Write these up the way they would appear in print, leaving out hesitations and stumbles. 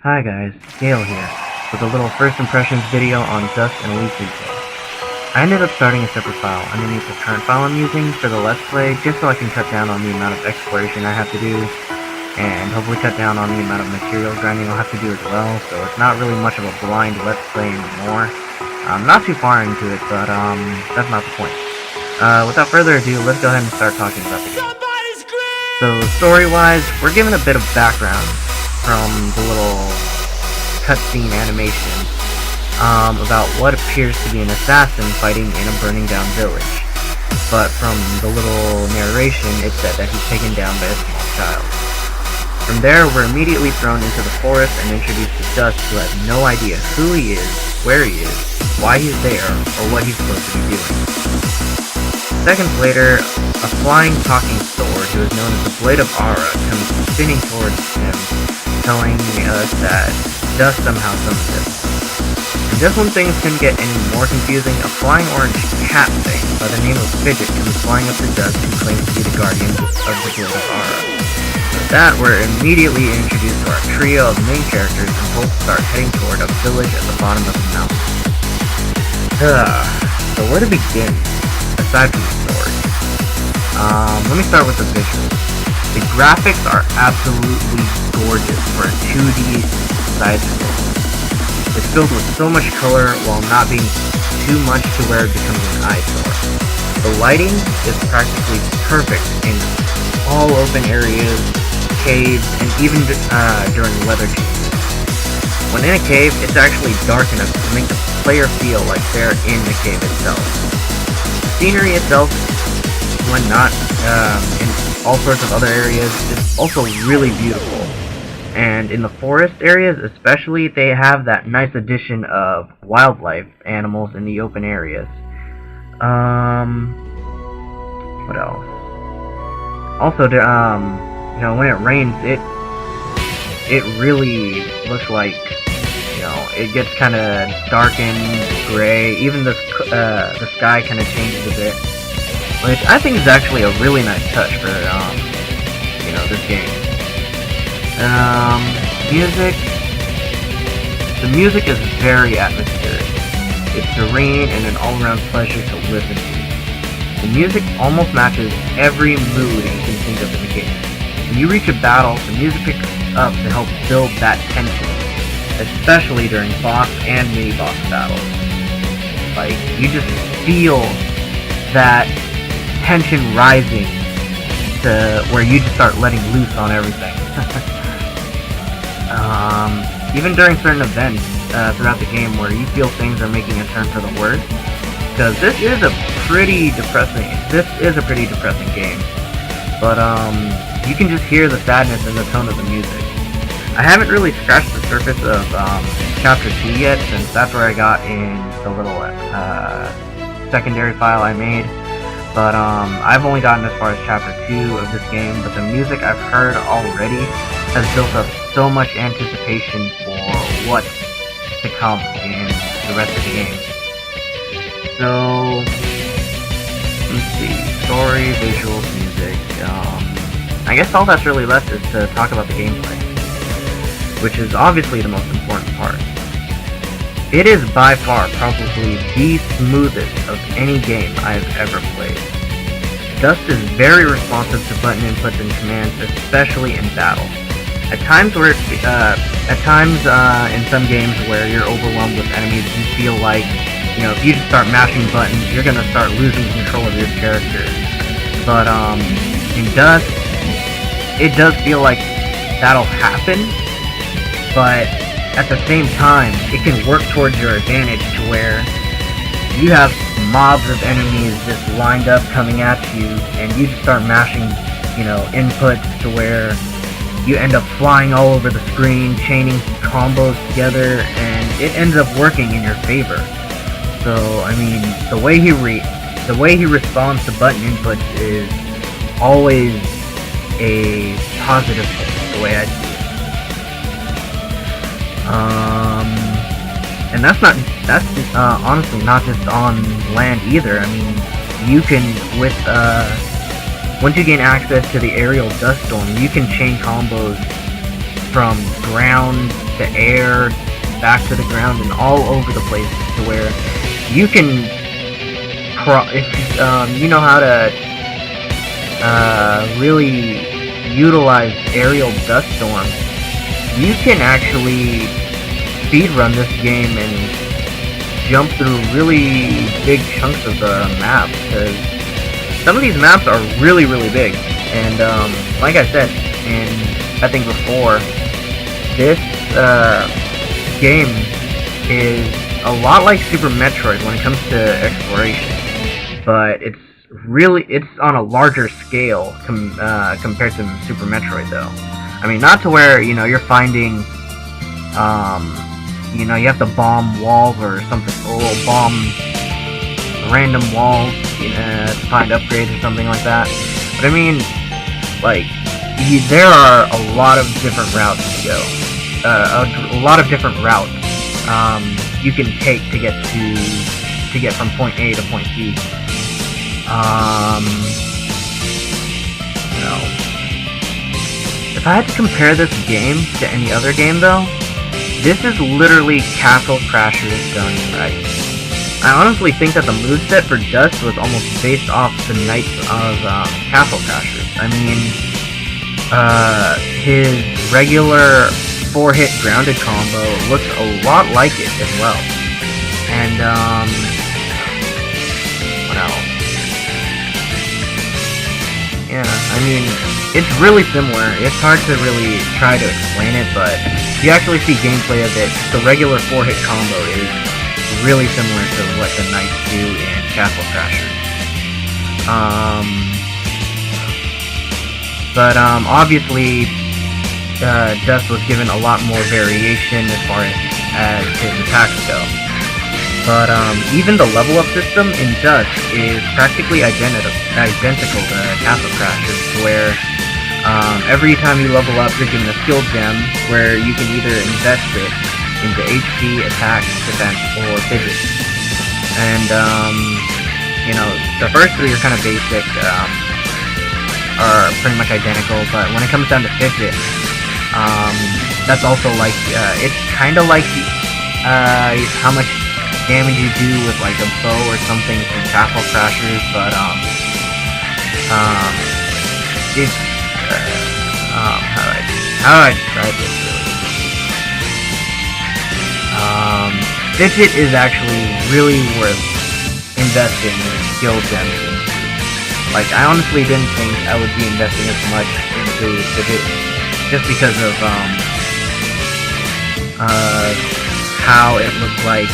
Hi guys, Gale here, with a little first impressions video on Dust and Elysian Tail. I ended up starting a separate file underneath the current file I'm using for the Let's Play, just so I can cut down on the amount of exploration I have to do, and hopefully cut down on the amount of material grinding I'll have to do as well, so it's not really much of a blind Let's Play anymore. I'm not too far into it, but that's not the point. Without further ado, let's go ahead and start talking about the game. So, story-wise, we're given a bit of background from the little cutscene animation about what appears to be an assassin fighting in a burning down village. But from the little narration, it said that he's taken down by a small child. From there, we're immediately thrown into the forest and introduced to Dust, who has no idea who he is, where he is, why he's there, or what he's supposed to be doing. Seconds later, a flying talking sword, who is known as the Blade of Aura, comes spinning towards him, telling us that Dust somehow summoned it. And just when things couldn't get any more confusing, a flying orange cat thing by the name of Fidget comes flying up to Dust, who claims to be the guardian of the Blade of Aura. With that, we're immediately introduced to our trio of main characters and both start heading toward a village at the bottom of the mountain. So where to begin, aside from the story? Let me start with the visuals. The graphics are absolutely gorgeous for a 2D side-scroll. It's filled with so much color while not being too much to where it becomes an eyesore. The lighting is practically perfect in all open areas, caves, and even during weather changes. When in a cave, it's actually dark enough to make the player feel like they're in the cave itself. The scenery itself, when not in all sorts of other areas, is also really beautiful. And in the forest areas especially, they have that nice addition of wildlife animals in the open areas. What else? Also, when it rains, it really looks like, it gets kind of darkened, gray. Even the sky kind of changes a bit, which I think is actually a really nice touch for this game. Music. The music is very atmospheric. It's serene and an all-around pleasure to listen to. The music almost matches every mood you can think of in the game. When you reach a battle, the music picks up to help build that tension, especially during boss and mini-boss battles. Like, you just feel that tension rising to where you just start letting loose on everything. Even during certain events throughout the game where you feel things are making a turn for the worse, because this is a pretty depressing game, but you can just hear the sadness in the tone of the music. I haven't really scratched the surface of Chapter 2 yet, since that's where I got in the little secondary file I made, but I've only gotten as far as Chapter 2 of this game, but the music I've heard already has built up so much anticipation for what's to come in the rest of the game. So, let's see, story, visuals, music. I guess all that's really left is to talk about the gameplay, which is obviously the most important part. It is by far probably the smoothest of any game I've ever played. Dust is very responsive to button inputs and commands, especially in battle. At times in some games where you're overwhelmed with enemies, you feel like, if you just start mashing buttons, you're gonna start losing control of your character. But in Dust, it does feel like that'll happen, but at the same time, it can work towards your advantage to where you have mobs of enemies just lined up coming at you, and you just start mashing, inputs to where you end up flying all over the screen, chaining combos together, and it ends up working in your favor. So, I mean, the way he responds to button inputs is always a positive thing, the way I see it. And that's honestly not just on land either. I mean, you can, once you gain access to the aerial dust storm, you can chain combos from ground to air, back to the ground, and all over the place, to where you can, if you know how to really utilize aerial dust storms, you can actually speedrun this game and jump through really big chunks of the map, because some of these maps are really, really big. And like I said, I think before, this game is a lot like Super Metroid when it comes to exploration, but it's on a larger scale compared to Super Metroid, though. I mean, not to where, you know, you're finding, you know, you have to bomb walls or something, or bomb random walls, you know, to find upgrades or something like that. But I mean, like, there are a lot of different routes to go. A lot of different routes you can take to get from point A to point B. You know, if I had to compare this game to any other game, though, this is literally Castle Crashers done right. I honestly think that the moveset for Dust was almost based off the Knights of Castle Crashers. I mean, his regular 4-hit grounded combo looks a lot like it as well. And, what else? Yeah, I mean, it's really similar. It's hard to really try to explain it, but if you actually see gameplay of it, the regular 4-hit combo is really similar to what the Knights do in Castle Crashers. But obviously, Dust was given a lot more variation as far as his attacks go. But even the level up system in Dust is practically identical to Castle Crashers, where every time you level up, you're given a skill gem where you can either invest it into HP, attack, defense, or fidget. And you know, the first three are kind of basic, are pretty much identical, but when it comes down to fidget, that's also like, it's kind of like how much damage you do with like a bow or something from Castle Crashers, but it's how do I describe this really? Fidget is actually really worth investing in skill gems into. Like, I honestly didn't think I would be investing as much into Fidget, just because of how it looked like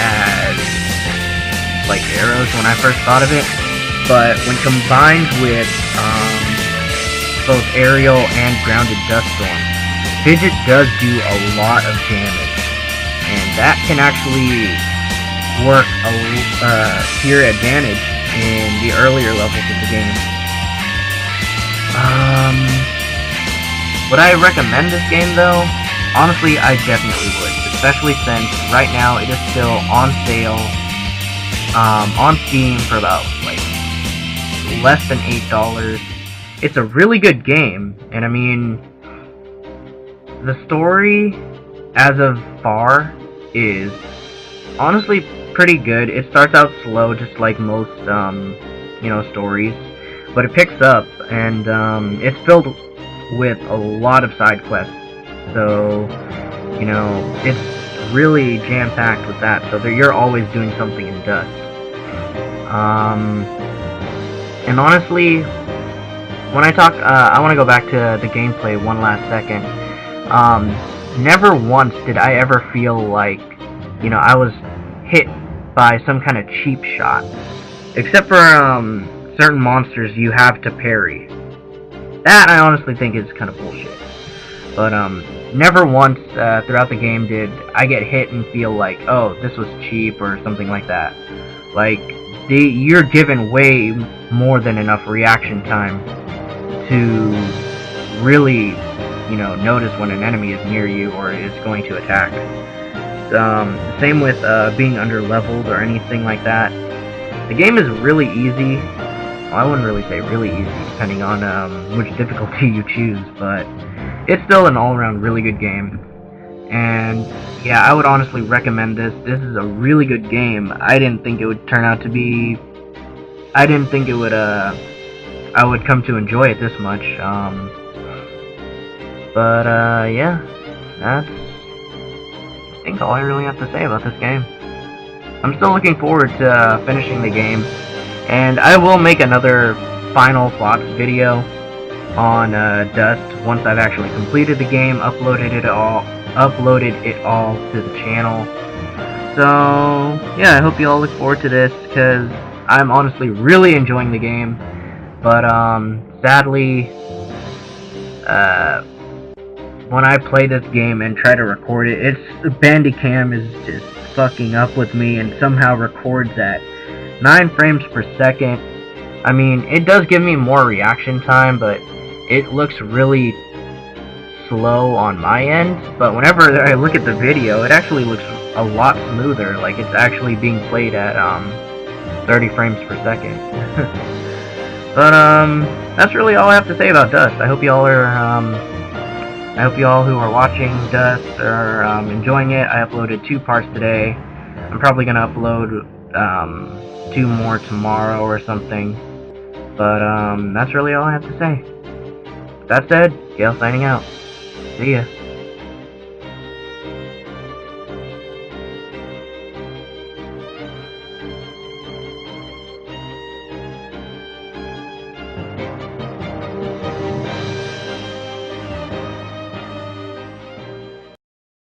as like arrows when I first thought of it. But when combined with both aerial and grounded dust storm, Fidget does do a lot of damage, and that can actually work to your advantage in the earlier levels of the game. Would I recommend this game, though? Honestly, I definitely would, especially since right now it is still on sale on Steam for about like less than $8. It's a really good game, and I mean, the story as of far is honestly pretty good. It starts out slow, just like most you know, stories, but it picks up, and it's filled with a lot of side quests, so you know, it's really jam-packed with that, so you're always doing something in Dust. And honestly, when I talk, I want to go back to the gameplay one last second. Never once did I ever feel like, you know, I was hit by some kind of cheap shot. Except for certain monsters you have to parry. That I honestly think is kind of bullshit. But never once throughout the game did I get hit and feel like, oh, this was cheap or something like that. Like, you're given way more than enough reaction time to really, you know, notice when an enemy is near you or is going to attack. Same with being under-leveled or anything like that. The game is really easy. Well, I wouldn't really say really easy, depending on which difficulty you choose, but it's still an all-around really good game. And yeah, I would honestly recommend this. This is a really good game. I didn't think it would turn out to be. I didn't think it would. I would come to enjoy it this much. Yeah, that's I think all I really have to say about this game. I'm still looking forward to finishing the game, and I will make another final thoughts video on Dust once I've actually completed the game, uploaded it all to the channel. So yeah, I hope you all look forward to this, because I'm honestly really enjoying the game. But sadly, when I play this game and try to record it, the Bandicam is just fucking up with me and somehow records at 9 frames per second. I mean, it does give me more reaction time, but it looks really slow on my end. But whenever I look at the video, it actually looks a lot smoother, like it's actually being played at 30 frames per second. But that's really all I have to say about Dust. I hope y'all who are watching Dust are enjoying it. I uploaded 2 parts today. I'm probably gonna upload 2 more tomorrow or something. But that's really all I have to say. That said, Gale signing out. See ya.